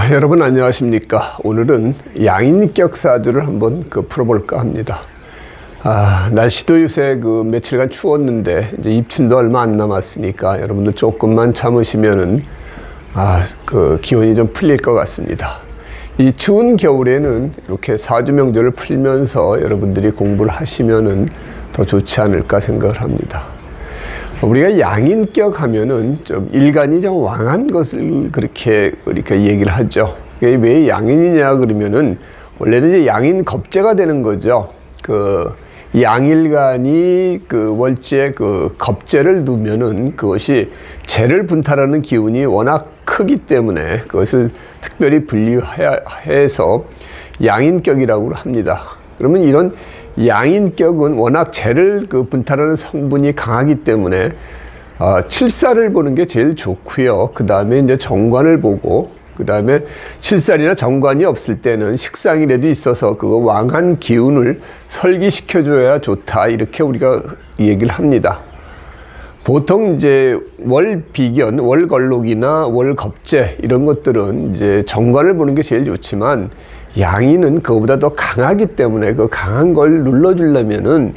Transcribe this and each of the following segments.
여러분 안녕하십니까. 오늘은 양인격 사주를 한번 풀어볼까 합니다. 날씨도 요새 며칠간 추웠는데 이제 입춘도 얼마 안 남았으니까 여러분들 조금만 참으시면은 기온이 좀 풀릴 것 같습니다. 이 추운 겨울에는 이렇게 사주 명절을 풀면서 여러분들이 공부를 하시면은 더 좋지 않을까 생각을 합니다. 우리가 양인격 하면은 좀 일간이 좀 왕한 것을 그렇게 우리가 얘기를 하죠. 왜 양인이냐 그러면은 원래는 이제 양인 겁재가 되는 거죠. 양일간이 월지에 겁재를 두면은 그것이 재를 분탈하는 기운이 워낙 크기 때문에 그것을 특별히 분리해서 양인격이라고 합니다. 그러면 이런 양인격은 워낙 재를 분탈하는 성분이 강하기 때문에 칠살을 보는 게 제일 좋고요. 그 다음에 이제 정관을 보고, 그 다음에 칠살이나 정관이 없을 때는 식상이라도 있어서 그 왕한 기운을 설기시켜줘야 좋다, 이렇게 우리가 얘기를 합니다. 보통 이제 월비견, 월걸록이나 월겁재 이런 것들은 이제 정관을 보는 게 제일 좋지만 양인은 그거보다 더 강하기 때문에 그 강한 걸 눌러주려면은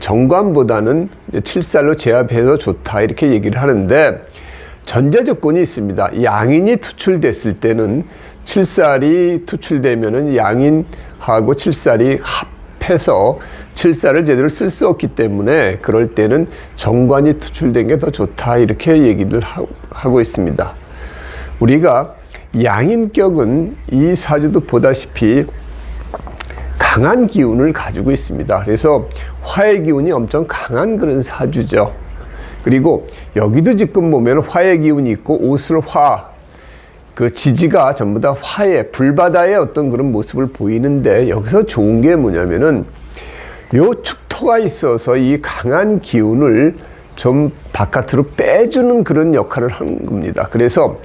정관보다는 이제 칠살로 제압해서 좋다, 이렇게 얘기를 하는데 전제 조건이 있습니다. 양인이 투출됐을 때는 칠살이 투출되면은 양인하고 칠살이 합해서 칠살을 제대로 쓸 수 없기 때문에 그럴 때는 정관이 투출된 게 더 좋다, 이렇게 얘기를 하고 있습니다. 우리가 양인격은 이 사주도 보다시피 강한 기운을 가지고 있습니다. 그래서 화의 기운이 엄청 강한 그런 사주죠. 그리고 여기도 지금 보면 화의 기운이 있고 옷을 지지가 전부 다 화의 불바다의 어떤 그런 모습을 보이는데, 여기서 좋은 게 뭐냐면은 요 축토가 있어서 이 강한 기운을 좀 바깥으로 빼주는 그런 역할을 하는 겁니다. 그래서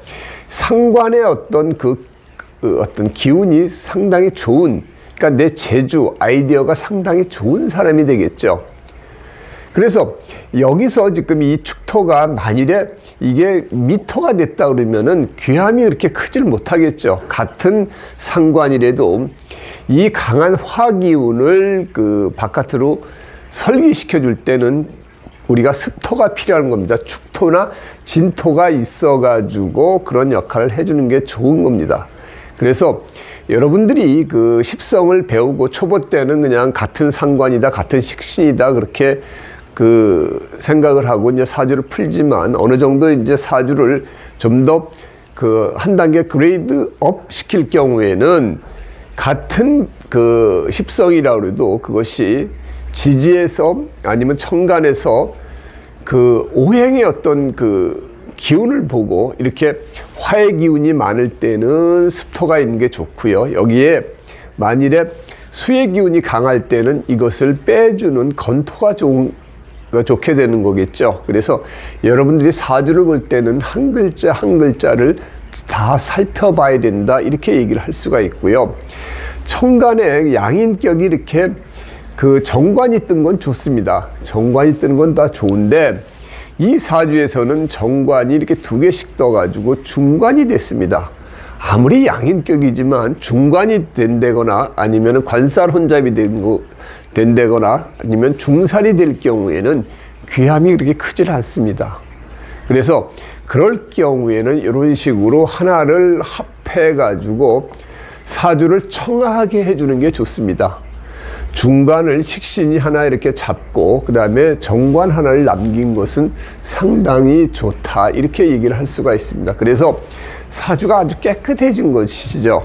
상관의 어떤 어떤 기운이 상당히 좋은, 그러니까 내 재주, 아이디어가 상당히 좋은 사람이 되겠죠. 그래서 여기서 지금 이 축토가 만일에 이게 미토가 됐다 그러면은 귀함이 그렇게 크질 못하겠죠. 같은 상관이라도 이 강한 화기운을 바깥으로 설기시켜 줄 때는 우리가 습토가 필요한 겁니다. 축토나 진토가 있어가지고 그런 역할을 해주는 게 좋은 겁니다. 그래서 여러분들이 십성을 배우고 초보 때는 그냥 같은 상관이다, 같은 식신이다, 그렇게 생각을 하고 이제 사주를 풀지만 어느 정도 이제 사주를 좀 더 한 단계 그레이드 업 시킬 경우에는 같은 십성이라고 해도 그것이 지지에서 아니면 천간에서 오행의 어떤 기운을 보고 이렇게 화의 기운이 많을 때는 습토가 있는 게 좋고요. 여기에 만일에 수의 기운이 강할 때는 이것을 빼주는 건토가 좋게 되는 거겠죠. 그래서 여러분들이 사주를 볼 때는 한 글자 한 글자를 다 살펴봐야 된다, 이렇게 얘기를 할 수가 있고요. 천간에 양인격이 이렇게 정관이 뜬 건 좋습니다. 정관이 뜨는 건 다 좋은데 이 사주에서는 정관이 이렇게 두 개씩 떠가지고 중관이 됐습니다. 아무리 양인격이지만 중관이 된다거나 아니면 관살 혼잡이 된다거나 아니면 중살이 될 경우에는 귀함이 그렇게 크질 않습니다. 그래서 그럴 경우에는 이런 식으로 하나를 합해가지고 사주를 청하게 해주는 게 좋습니다. 중간을 식신이 하나 이렇게 잡고 그 다음에 정관 하나를 남긴 것은 상당히 좋다, 이렇게 얘기를 할 수가 있습니다. 그래서 사주가 아주 깨끗해진 것이죠.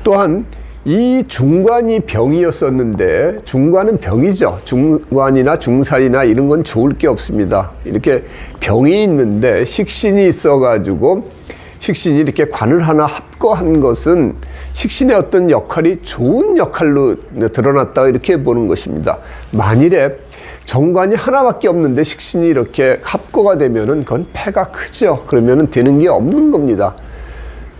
또한 이 중관이 병이었었는데, 중관은 병이죠. 중관이나 중살이나 이런 건 좋을 게 없습니다. 이렇게 병이 있는데 식신이 있어가지고 식신이 이렇게 관을 하나 합거한 것은 식신의 어떤 역할이 좋은 역할로 드러났다, 이렇게 보는 것입니다. 만일에 정관이 하나밖에 없는데 식신이 이렇게 합거가 되면은 그건 폐가 크죠. 그러면은 되는 게 없는 겁니다.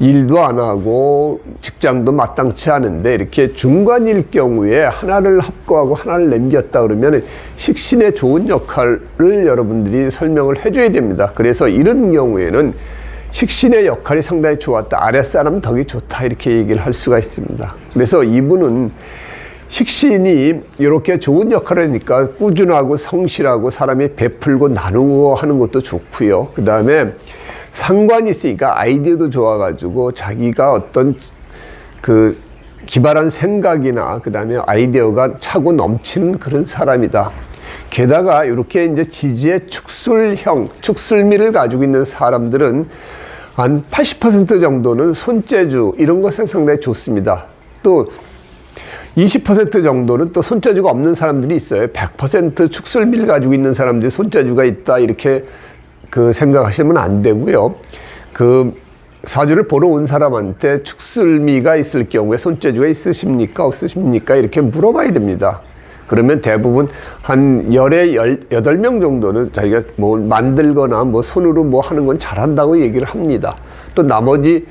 일도 안 하고 직장도 마땅치 않은데 이렇게 중관일 경우에 하나를 합거하고 하나를 남겼다 그러면 식신의 좋은 역할을 여러분들이 설명을 해줘야 됩니다. 그래서 이런 경우에는 식신의 역할이 상당히 좋았다. 아랫사람 덕이 좋다. 이렇게 얘기를 할 수가 있습니다. 그래서 이분은 식신이 이렇게 좋은 역할을 하니까 꾸준하고 성실하고 사람이 베풀고 나누고 하는 것도 좋고요. 그 다음에 상관이 있으니까 아이디어도 좋아가지고 자기가 어떤 그 기발한 생각이나 그 다음에 아이디어가 차고 넘치는 그런 사람이다. 게다가 이렇게 이제 지지의 축술미를 가지고 있는 사람들은 한 80% 정도는 손재주 이런 것은 상당히 좋습니다. 또 20% 정도는 또 손재주가 없는 사람들이 있어요. 100% 축술미를 가지고 있는 사람들이 손재주가 있다 이렇게 그 생각하시면 안 되고요. 그 사주를 보러 온 사람한테 축술미가 있을 경우에 손재주가 있으십니까? 없으십니까? 이렇게 물어봐야 됩니다. 그러면 대부분 한 열에 18명 정도는 자기가 뭐 만들거나 뭐 손으로 뭐 하는 건 잘한다고 얘기를 합니다. 또 나머지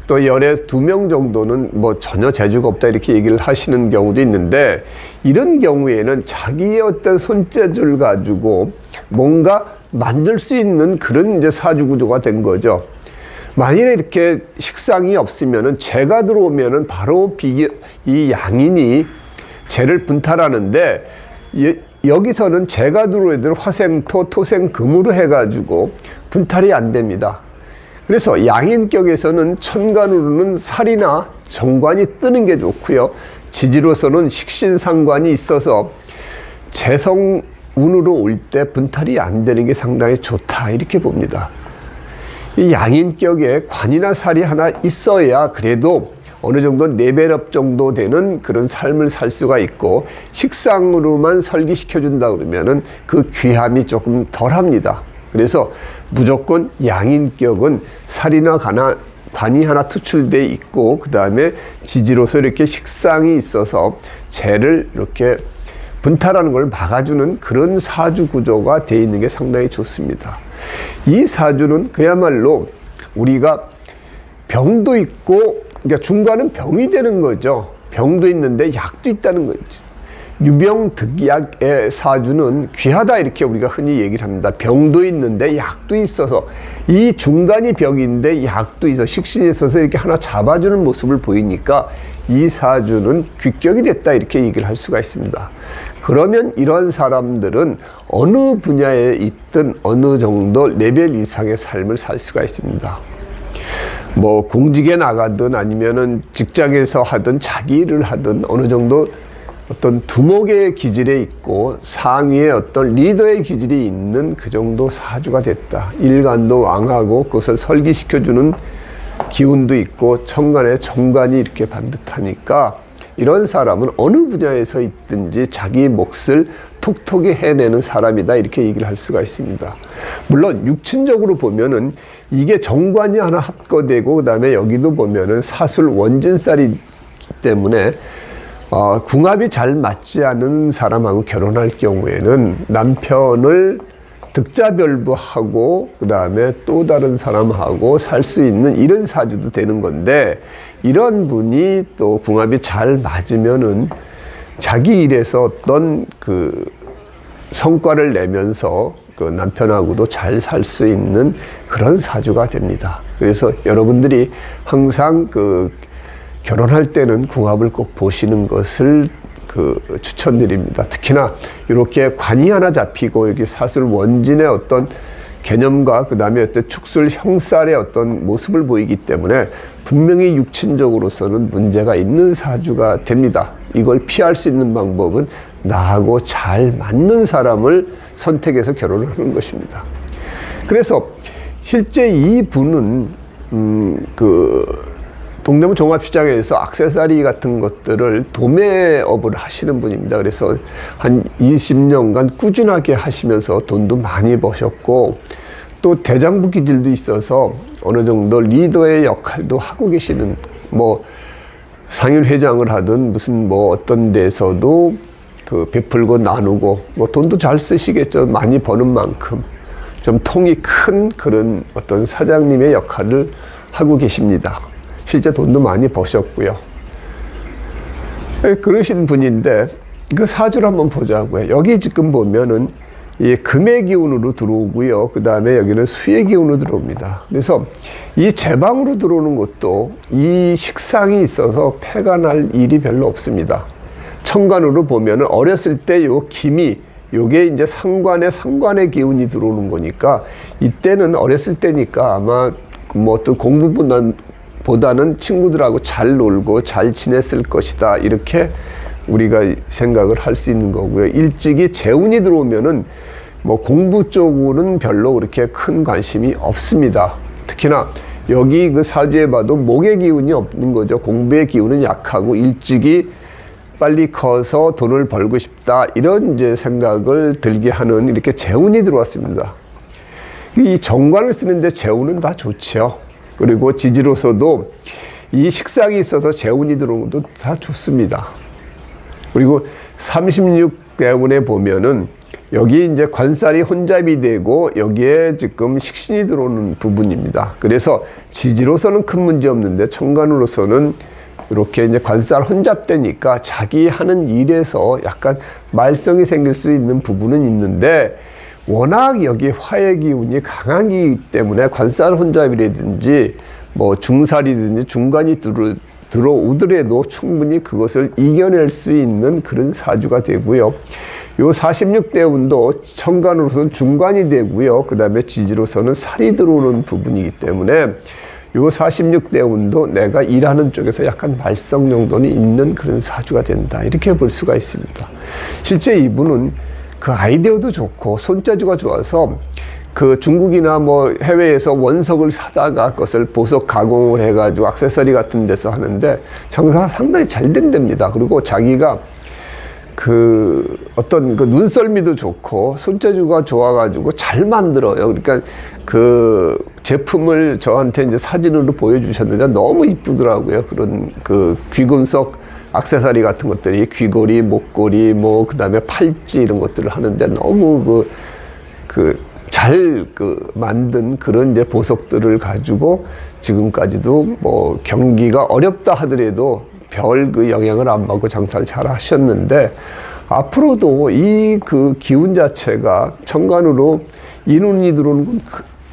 또 열에 2명 정도는 뭐 전혀 재주가 없다 이렇게 얘기를 하시는 경우도 있는데, 이런 경우에는 자기의 어떤 손재주를 가지고 뭔가 만들 수 있는 그런 이제 사주 구조가 된 거죠. 만일에 이렇게 식상이 없으면은 재가 들어오면은 바로 이 양인이 재를 분탈하는데, 여기서는 재가 들어오야 될 화생토, 토생금으로 해가지고 분탈이 안 됩니다. 그래서 양인격에서는 천간으로는 살이나 정관이 뜨는 게 좋고요. 지지로서는 식신상관이 있어서 재성운으로 올 때 분탈이 안 되는 게 상당히 좋다 이렇게 봅니다. 이 양인격에 관이나 살이 하나 있어야 그래도 어느 정도 레벨업 정도 되는 그런 삶을 살 수가 있고, 식상으로만 설계시켜준다 그러면은 그 귀함이 조금 덜 합니다. 그래서 무조건 양인격은 살이나 관이 하나 투출돼 있고, 그 다음에 지지로서 이렇게 식상이 있어서 재를 이렇게 분탈하는 걸 막아주는 그런 사주 구조가 되어 있는 게 상당히 좋습니다. 이 사주는 그야말로 우리가 병도 있고, 그러니까 중간은 병이 되는 거죠. 병도 있는데 약도 있다는 거죠. 유병득약의 사주는 귀하다 이렇게 우리가 흔히 얘기를 합니다. 병도 있는데 약도 있어서, 이 중간이 병인데 약도 있어 식신이 있어서 이렇게 하나 잡아주는 모습을 보이니까 이 사주는 귀격이 됐다 이렇게 얘기를 할 수가 있습니다. 그러면 이런 사람들은 어느 분야에 있든 어느 정도 레벨 이상의 삶을 살 수가 있습니다. 뭐 공직에 나가든 아니면은 직장에서 하든 자기 일을 하든 어느 정도 어떤 두목의 기질에 있고 상위의 어떤 리더의 기질이 있는 그 정도 사주가 됐다. 일간도 왕하고 그것을 설계시켜주는 기운도 있고 천간에 정관이 이렇게 반듯하니까 이런 사람은 어느 분야에서 있든지 자기 몫을 톡톡히 해내는 사람이다 이렇게 얘기를 할 수가 있습니다. 물론 육친적으로 보면은 이게 정관이 하나 합거되고, 그 다음에 여기도 보면은 사술 원진살이기 때문에 궁합이 잘 맞지 않은 사람하고 결혼할 경우에는 남편을 득자별부하고 그 다음에 또 다른 사람하고 살 수 있는 이런 사주도 되는 건데, 이런 분이 또 궁합이 잘 맞으면은 자기 일에서 어떤 그 성과를 내면서 그 남편하고도 잘 살 수 있는 그런 사주가 됩니다. 그래서 여러분들이 항상 그 결혼할 때는 궁합을 꼭 보시는 것을 추천드립니다. 특히나 이렇게 관이 하나 잡히고 여기 사술 원진의 어떤 개념과 그 다음에 어떤 축술 형살의 어떤 모습을 보이기 때문에 분명히 육친적으로서는 문제가 있는 사주가 됩니다. 이걸 피할 수 있는 방법은 나하고 잘 맞는 사람을 선택해서 결혼을 하는 것입니다. 그래서 실제 이 분은 동대문 종합시장에서 액세서리 같은 것들을 도매업을 하시는 분입니다. 그래서 한 20년간 꾸준하게 하시면서 돈도 많이 버셨고, 또 대장부 기질도 있어서 어느 정도 리더의 역할도 하고 계시는, 뭐 상인회장을 하든 무슨 뭐 어떤 데서도 그 베풀고 나누고 뭐 돈도 잘 쓰시겠죠. 많이 버는 만큼 좀 통이 큰 그런 어떤 사장님의 역할을 하고 계십니다. 실제 돈도 많이 버셨고요. 그러신 분인데 그 사주를 한번 보자고요. 여기 지금 보면은 이 금의 기운으로 들어오고요. 그 다음에 여기는 수의 기운으로 들어옵니다. 그래서 이 제방으로 들어오는 것도 이 식상이 있어서 패가 날 일이 별로 없습니다. 천간으로 보면은 어렸을 때 요 김이 요게 이제 상관의 기운이 들어오는 거니까 이때는 어렸을 때니까 아마 뭐 어떤 공부보다는 친구들하고 잘 놀고 잘 지냈을 것이다. 이렇게 우리가 생각을 할 수 있는 거고요. 일찍이 재운이 들어오면은 뭐 공부 쪽으로는 별로 그렇게 큰 관심이 없습니다. 특히나 여기 그 사주에 봐도 목의 기운이 없는 거죠. 공부의 기운은 약하고 일찍이 빨리 커서 돈을 벌고 싶다. 이런 이제 생각을 들게 하는 이렇게 재운이 들어왔습니다. 이 정관을 쓰는데 재운은 다 좋죠. 그리고 지지로서도 이 식상이 있어서 재운이 들어오는 것도 다 좋습니다. 그리고 36대운에 보면은 여기 이제 관살이 혼잡이 되고 여기에 지금 식신이 들어오는 부분입니다. 그래서 지지로서는 큰 문제 없는데 천간으로서는 이렇게 이제 관살 혼잡되니까 자기 하는 일에서 약간 말썽이 생길 수 있는 부분은 있는데 워낙 여기 화의 기운이 강하기 때문에 관살 혼잡이라든지 뭐 중살이든지 중간이 들어오더라도 충분히 그것을 이겨낼 수 있는 그런 사주가 되고요. 요 46대운도 천간으로서는 중간이 되고요. 그 다음에 지지로서는 살이 들어오는 부분이기 때문에 요 46대운도 내가 일하는 쪽에서 약간 말썽 정도는 있는 그런 사주가 된다. 이렇게 볼 수가 있습니다. 실제 이분은 그 아이디어도 좋고 손재주가 좋아서 그 중국이나 뭐 해외에서 원석을 사다가 그것을 보석 가공을 해가지고 액세서리 같은 데서 하는데 장사가 상당히 잘 된답니다. 그리고 자기가 그 어떤 그 눈썰미도 좋고 손재주가 좋아가지고 잘 만들어요. 그러니까 그 제품을 저한테 이제 사진으로 보여주셨는데 너무 이쁘더라고요. 그런 그 귀금속 액세서리 같은 것들이 귀걸이, 목걸이, 뭐 그다음에 팔찌 이런 것들을 하는데 너무 잘 만든 그런 이제 보석들을 가지고 지금까지도 뭐 경기가 어렵다 하더라도 별 그 영향을 안 받고 장사를 잘 하셨는데 앞으로도 이 그 기운 자체가 천간으로 인운이 들어오는 건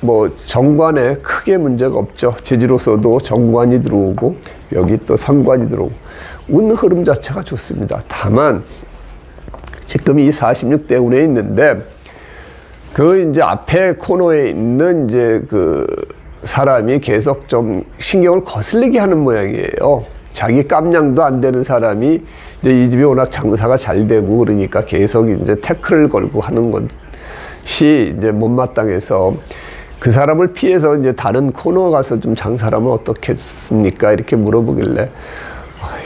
뭐 정관에 크게 문제가 없죠. 지지로서도 정관이 들어오고 여기 또 상관이 들어오고 운 흐름 자체가 좋습니다. 다만 지금 이 46대운에 있는데 그 이제 앞에 코너에 있는 이제 그 사람이 계속 좀 신경을 거슬리게 하는 모양이에요. 자기 깜냥도 안 되는 사람이 이제 이 집이 워낙 장사가 잘 되고 그러니까 계속 이제 태클을 걸고 하는 것이 이제 못마땅해서 그 사람을 피해서 이제 다른 코너 가서 좀 장사를 하면 어떻겠습니까? 이렇게 물어보길래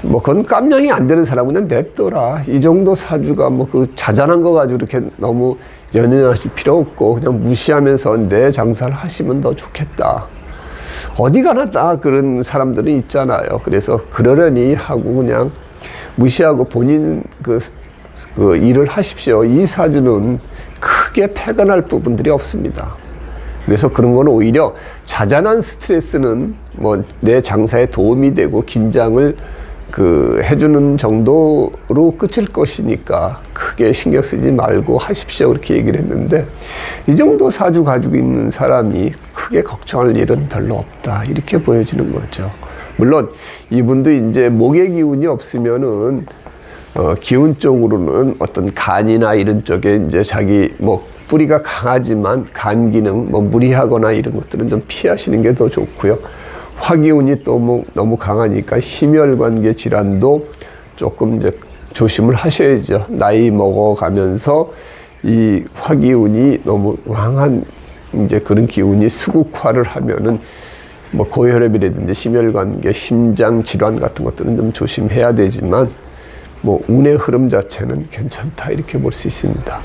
뭐 그건 깜냥이 안 되는 사람은 그냥 냅둬라. 이 정도 사주가 뭐 그 자잘한 거 가지고 이렇게 너무 연연하실 필요 없고 그냥 무시하면서 내 장사를 하시면 더 좋겠다. 어디 가나 다 그런 사람들은 있잖아요. 그래서 그러려니 하고 그냥 무시하고 본인 그 일을 하십시오. 이 사주는 크게 패가 날 부분들이 없습니다. 그래서 그런 건 오히려 자잘한 스트레스는 뭐 내 장사에 도움이 되고 긴장을 해주는 정도로 끝일 것이니까 크게 신경 쓰지 말고 하십시오. 그렇게 얘기를 했는데 이 정도 사주 가지고 있는 사람이 크게 걱정할 일은 별로 없다. 이렇게 보여지는 거죠. 물론 이분도 이제 목의 기운이 없으면은 기운 쪽으로는 어떤 간이나 이런 쪽에 이제 자기 뭐 뿌리가 강하지만 간 기능 뭐 무리하거나 이런 것들은 좀 피하시는 게 더 좋고요. 화기운이 또 뭐 너무 강하니까 심혈관계 질환도 조금 이제 조심을 하셔야죠. 나이 먹어가면서 이 화기운이 너무 강한 이제 그런 기운이 수국화를 하면은 뭐 고혈압이라든지 심혈관계, 심장 질환 같은 것들은 좀 조심해야 되지만 뭐 운의 흐름 자체는 괜찮다 이렇게 볼 수 있습니다.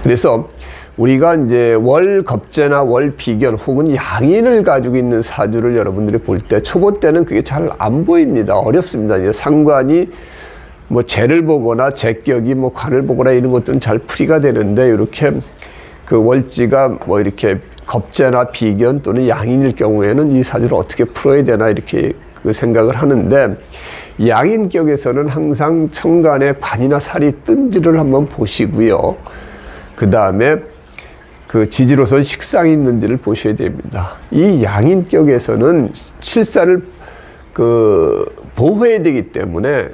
그래서 우리가 이제 월겁제나 월비견 혹은 양인을 가지고 있는 사주를 여러분들이 볼 때 초보 때는 그게 잘 안 보입니다. 어렵습니다. 이제 상관이 뭐 재를 보거나 재격이 뭐 관을 보거나 이런 것들은 잘 풀이가 되는데 이렇게 그 월지가 뭐 이렇게 겁제나 비견 또는 양인일 경우에는 이 사주를 어떻게 풀어야 되나 이렇게 그 생각을 하는데 양인격에서는 항상 천간에 관이나 살이 뜬지를 한번 보시고요. 그 다음에 그 지지로선 식상이 있는지를 보셔야 됩니다. 이 양인격에서는 칠사를 보호해야 되기 때문에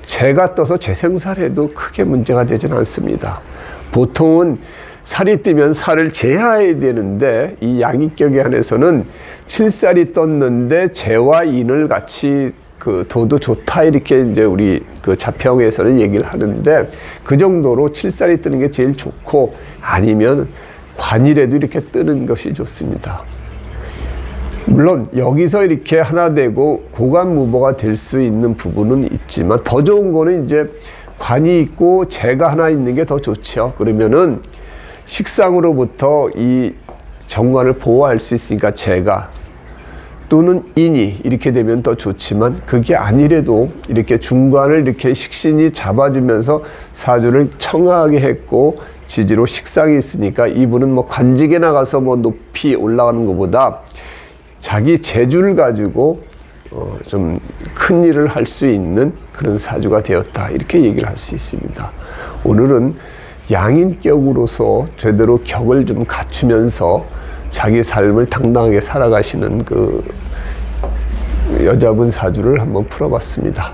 재가 떠서 재생살을 해도 크게 문제가 되지는 않습니다. 보통은 살이 뜨면 살을 제하해야 되는데 이 양인격에 한해서는 칠살이 떴는데 재와 인을 같이 둬도 좋다, 이렇게 이제 우리 자평에서는 얘기를 하는데, 그 정도로 칠살이 뜨는 게 제일 좋고, 아니면 관일에도 이렇게 뜨는 것이 좋습니다. 물론 여기서 이렇게 하나 되고 고관무보가 될 수 있는 부분은 있지만, 더 좋은 거는 이제 관이 있고 재가 하나 있는 게 더 좋죠. 그러면은 식상으로부터 이 정관을 보호할 수 있으니까 재가, 또는 인이 이렇게 되면 더 좋지만, 그게 아니래도 이렇게 중관을 이렇게 식신이 잡아주면서 사주를 청하게 했고 지지로 식상이 있으니까, 이분은 뭐 관직에 나가서 뭐 높이 올라가는 것보다 자기 재주를 가지고 좀 큰 일을 할 수 있는 그런 사주가 되었다, 이렇게 얘기를 할 수 있습니다. 오늘은 양인격으로서 제대로 격을 좀 갖추면서 자기 삶을 당당하게 살아가시는 여자분 사주를 한번 풀어봤습니다.